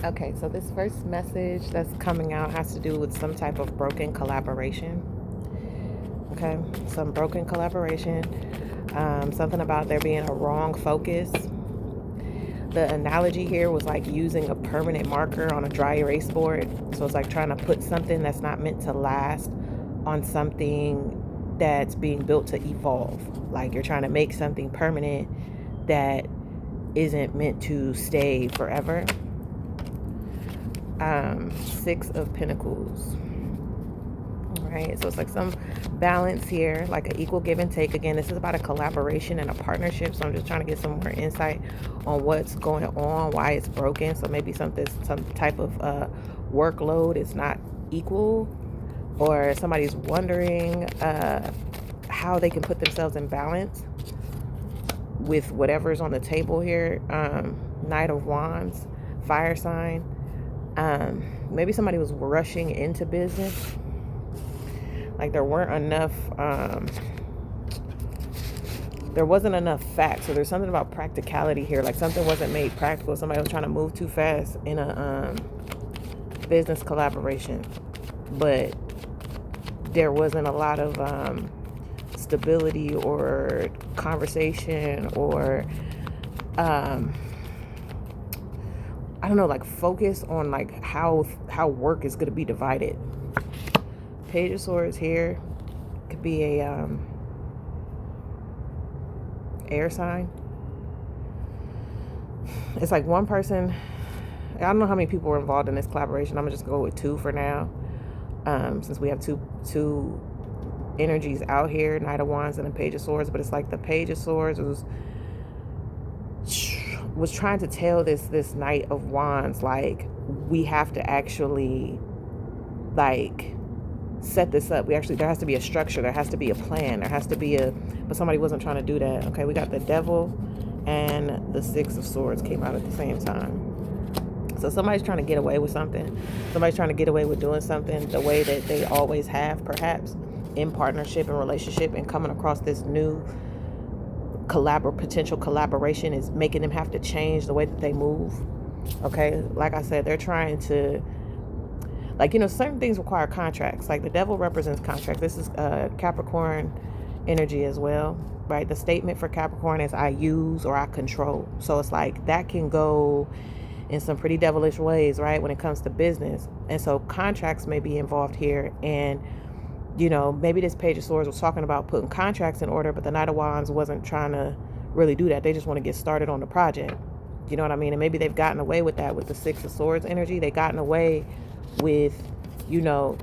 Okay, so this first message that's coming out has to do with some type of broken collaboration. Okay, some broken collaboration. Something about there being a wrong focus. The analogy here was like using a permanent marker on a dry erase board. So it's like trying to put something that's not meant to last on something that's being built to evolve. Like you're trying to make something permanent that isn't meant to stay forever. Six of Pentacles. All right, so it's like some balance here, like an equal give and take. Again, this is about a collaboration and a partnership. So I'm just trying to get some more insight on what's going on, why it's broken. So maybe some type of workload is not equal, or somebody's wondering how they can put themselves in balance with whatever's on the table here. Knight of Wands, fire sign. Maybe somebody was rushing into business. Like there weren't enough, there wasn't enough facts. So there's something about practicality here. Like something wasn't made practical. Somebody was trying to move too fast in a business collaboration. But there wasn't a lot of stability or conversation or I don't know, like focus on like how work is going to be divided. Page of Swords here could be a air sign. It's like one person. I don't know how many people were involved in this collaboration. I'm gonna just go with two for now, since we have two energies out here, Knight of Wands and a Page of Swords. But it's like the Page of Swords was trying to tell this Knight of Wands, like, we have to actually like set this up. There has to be a structure, there has to be a plan, there has to be but somebody wasn't trying to do that. Okay, we got the Devil and the Six of Swords came out at the same time. So somebody's trying to get away with something. Somebody's trying to get away with doing something the way that they always have, perhaps in partnership and relationship, and coming across this new potential collaboration is making them have to change the way that they move. Okay, like I said, they're trying to, like, certain things require contracts. Like the Devil represents contracts. This is Capricorn energy as well, right? The statement for Capricorn is I use or I control. So it's like that can go in some pretty devilish ways, right, when it comes to business. And so contracts may be involved here. And maybe this Page of Swords was talking about putting contracts in order, but the Knight of Wands wasn't trying to really do that. They just want to get started on the project. You know what I mean? And maybe they've gotten away with that with the Six of Swords energy. They've gotten away with,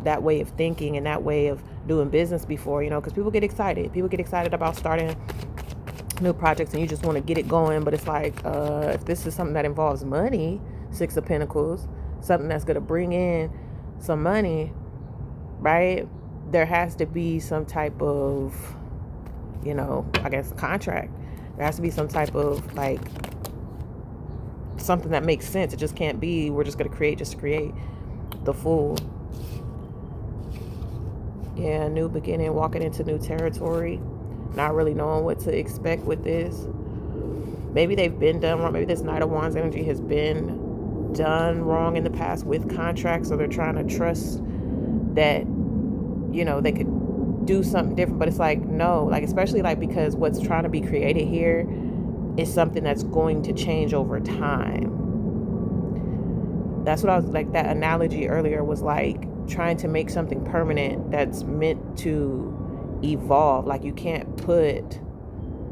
that way of thinking and that way of doing business before, because people get excited. People get excited about starting new projects and you just want to get it going. But it's like, if this is something that involves money, Six of Pentacles, something that's going to bring in some money, right? There has to be some type of, I guess, contract. There has to be some type of, like, something that makes sense. It just can't be, we're just going to create just to create. The Fool. Yeah, new beginning, walking into new territory. Not really knowing what to expect with this. Maybe they've been done wrong. Maybe this Knight of Wands energy has been done wrong in the past with contracts. So they're trying to trust that they could do something different, but it's like, no, like, especially like, because what's trying to be created here is something that's going to change over time. That's what I was like, that analogy earlier was like trying to make something permanent that's meant to evolve. Like you can't put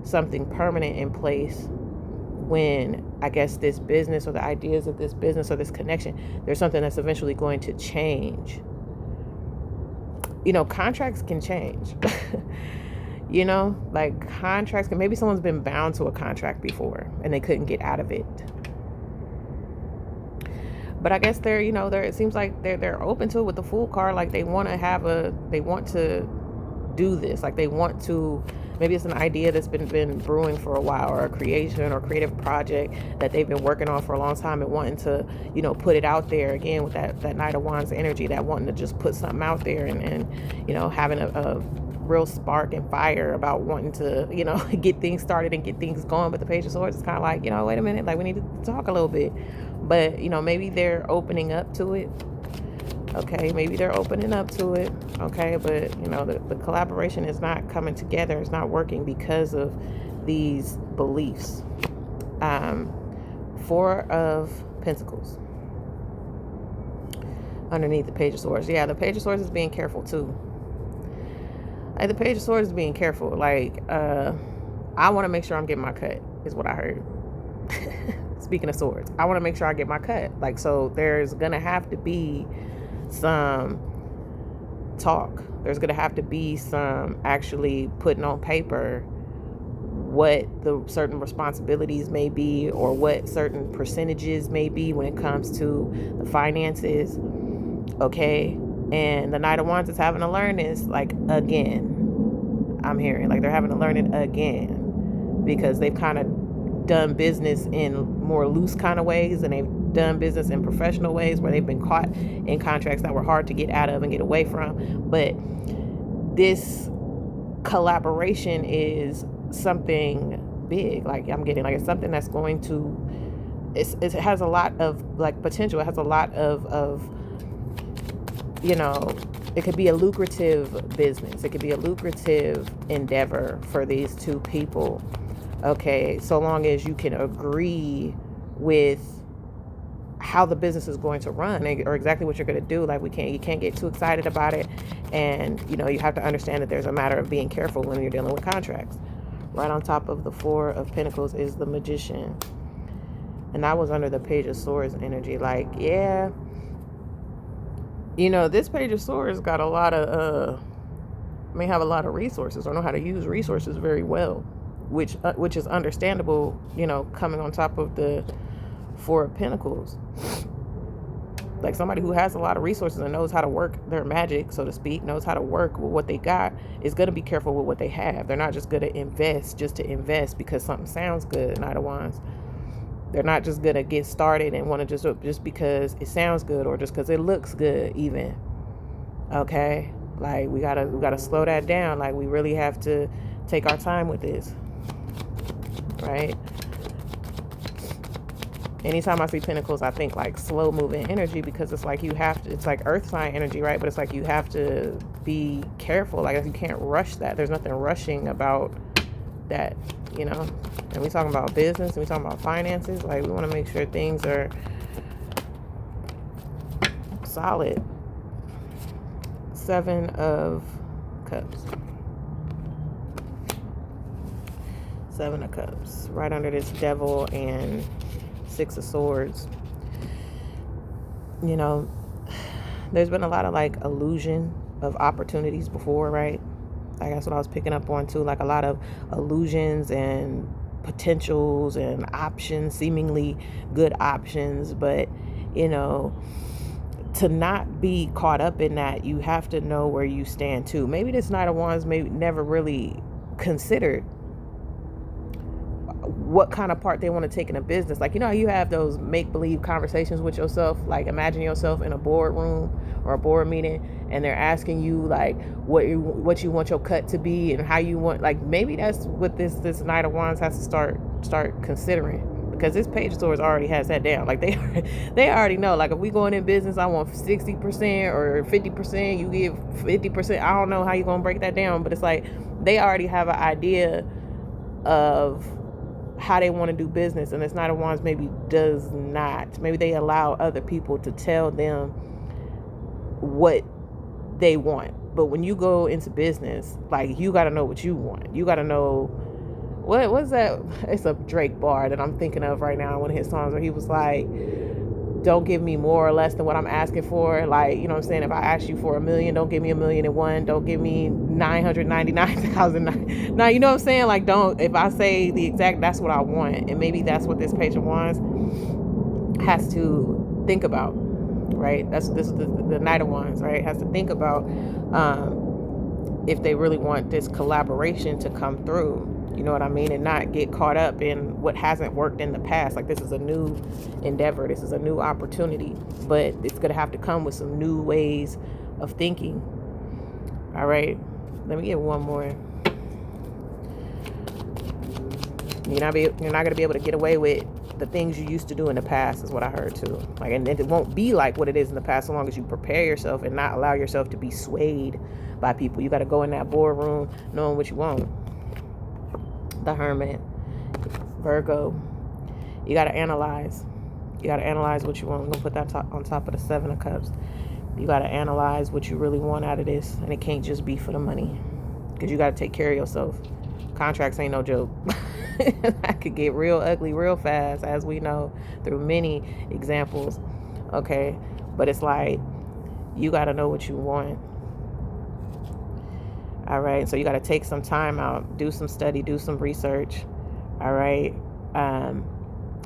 something permanent in place when, I guess, this business or the ideas of this business or this connection, there's something that's eventually going to change. Contracts can change. Like contracts can, maybe someone's been bound to a contract before and they couldn't get out of it. But I guess they're, it seems like they're open to it with the Fool card. Like they want to do this. Like they want to, maybe it's an idea that's been brewing for a while, or a creation or creative project that they've been working on for a long time and wanting to, put it out there again with that Knight of Wands energy, that wanting to just put something out there and having a real spark and fire about wanting to, get things started and get things going. But the Page of Swords is kind of like, wait a minute, like we need to talk a little bit But, maybe they're opening up to it. Okay, maybe they're opening up to it. Okay, but, the collaboration is not coming together. It's not working because of these beliefs. Four of Pentacles underneath the Page of Swords. Yeah, the Page of Swords is being careful too. Like, the Page of Swords is being careful. Like, I want to make sure I'm getting my cut, is what I heard. Speaking of swords, I want to make sure I get my cut. Like, so there's gonna have to be some talk. There's gonna have to be some actually putting on paper what the certain responsibilities may be, or what certain percentages may be when it comes to the finances. Okay, and the Knight of Wands is having to learn this, like, again. I'm hearing like they're having to learn it again, because they've kind of done business in more loose kind of ways, and they've done business in professional ways where they've been caught in contracts that were hard to get out of and get away from. But this collaboration is something big. Like, I'm getting, like, it's something that's going to, it has a lot of, like, potential. It has a lot of it could be a lucrative business. It could be a lucrative endeavor for these two people. Okay, so long as you can agree with how the business is going to run, or exactly what you're going to do. Like, you can't get too excited about it. And, you have to understand that there's a matter of being careful when you're dealing with contracts. Right on top of the Four of Pentacles is the Magician. And that was under the Page of Swords energy. Like, yeah, this Page of Swords got a lot of, may have a lot of resources, or know how to use resources very well, which is understandable, coming on top of the Four of Pentacles. Like, somebody who has a lot of resources and knows how to work their magic, so to speak, knows how to work with what they got, is going to be careful with what they have. They're not just going to invest just to invest because something sounds good, Knight of Wands. They're not just going to get started and want to just because it sounds good, or just because it looks good even. Okay? Like, we gotta slow that down. Like, we really have to take our time with this. Right? Anytime I see Pentacles, I think like slow moving energy, because it's like it's like earth sign energy, right? But it's like you have to be careful. Like, you can't rush that. There's nothing rushing about that, And we talking about business, and we talking about finances. Like, we want to make sure things are solid. Seven of Cups. Seven of Cups. Right under this Devil and Six of Swords. There's been a lot of, like, illusion of opportunities before, right? Like, that's what I was picking up on too. Like, a lot of illusions and potentials and options, seemingly good options. But, to not be caught up in that, you have to know where you stand too. Maybe this Knight of Wands maybe never really considered what kind of part they want to take in a business. Like, you have those make-believe conversations with yourself. Like, imagine yourself in a boardroom or a board meeting, and they're asking you, like, what you want your cut to be, and how you want, like, maybe that's what this Knight of Wands has to start considering. Because this Page of Swords already has that down. Like, they already know. Like, if we going in business, I want 60% or 50%. You give 50%. I don't know how you're going to break that down. But it's like they already have an idea of how they want to do business. And this Knight of Wands maybe does not. Maybe they allow other people to tell them what they want. But when you go into business, like, you got to know what you want. You got to know. What's that? It's a Drake bar that I'm thinking of right now, one of his songs, where he was like, don't give me more or less than what I'm asking for. Like, you know what I'm saying? If I ask you for $1 million, don't give me $1,000,001. Don't give me 999,000. Now, you know what I'm saying? Like, if I say the exact, that's what I want. And maybe that's what this Page of Wands has to think about, right? This is the Knight of Wands, right? Has to think about if they really want this collaboration to come through. You know what I mean? And not get caught up in what hasn't worked in the past. Like, this is a new endeavor. This is a new opportunity. But it's going to have to come with some new ways of thinking. All right. Let me get one more. You're not going to be able to get away with the things you used to do in the past is what I heard too. Like, and it won't be like what it is in the past so long as you prepare yourself and not allow yourself to be swayed by people. You got to go in that boardroom knowing what you want. The Hermit, Virgo, you got to analyze. You got to analyze what you want. I'm going to put that on top of the Seven of Cups. You got to analyze what you really want out of this. And it can't just be for the money, because you got to take care of yourself. Contracts ain't no joke. That could get real ugly real fast, as we know through many examples. Okay, but it's like, you got to know what you want. All right, so you got to take some time out, do some study, do some research. All right,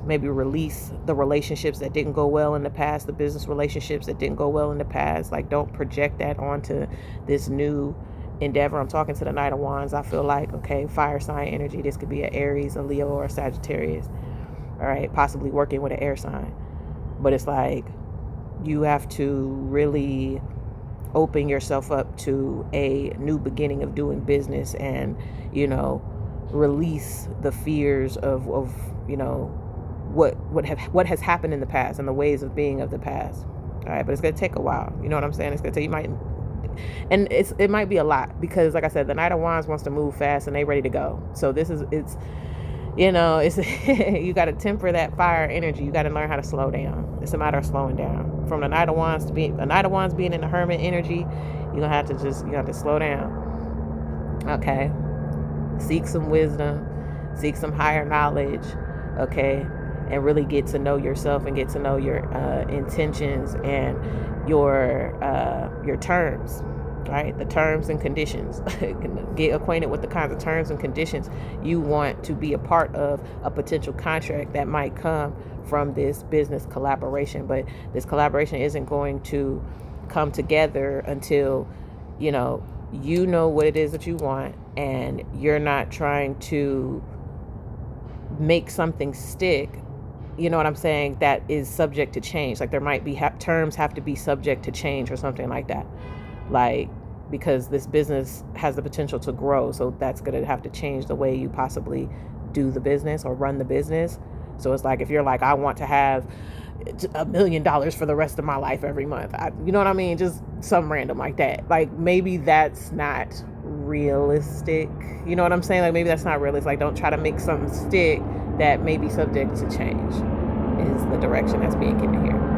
maybe release the relationships that didn't go well in the past, the business relationships that didn't go well in the past. Like, don't project that onto this new endeavor. I'm talking to the Knight of Wands. I feel like, okay, fire sign energy. This could be an Aries, a Leo, or a Sagittarius. All right, possibly working with an air sign. But it's like, you have to really open yourself up to a new beginning of doing business, and, you know, release the fears of you know, what has happened in the past and the ways of being of the past. All right, but it's gonna take a while. You know what I'm saying? It's gonna take, it might be a lot, because like I said, the Knight of Wands wants to move fast and they ready to go. So it's you got to temper that fire energy. You got to learn how to slow down. It's a matter of slowing down. From the Knight of Wands to being in the Hermit energy, you have to slow down. Okay, seek some wisdom, seek some higher knowledge. Okay, and really get to know yourself and get to know your intentions and your terms. Right, the terms and conditions. Get acquainted with the kinds of terms and conditions you want to be a part of a potential contract that might come from this business collaboration. But this collaboration isn't going to come together until you know what it is that you want, and you're not trying to make something stick. You know what I'm saying? That is subject to change. Like, there might be terms have to be subject to change or something like that. Like, because this business has the potential to grow, so that's going to have to change the way you possibly do the business or run the business. So it's like, if you're like, I want to have $1 million for the rest of my life every month, you know what I mean? Just something random like that. Like, maybe that's not realistic. You know what I'm saying? Like, maybe that's not realistic. Like, don't try to make something stick that may be subject to change, is the direction that's being given here.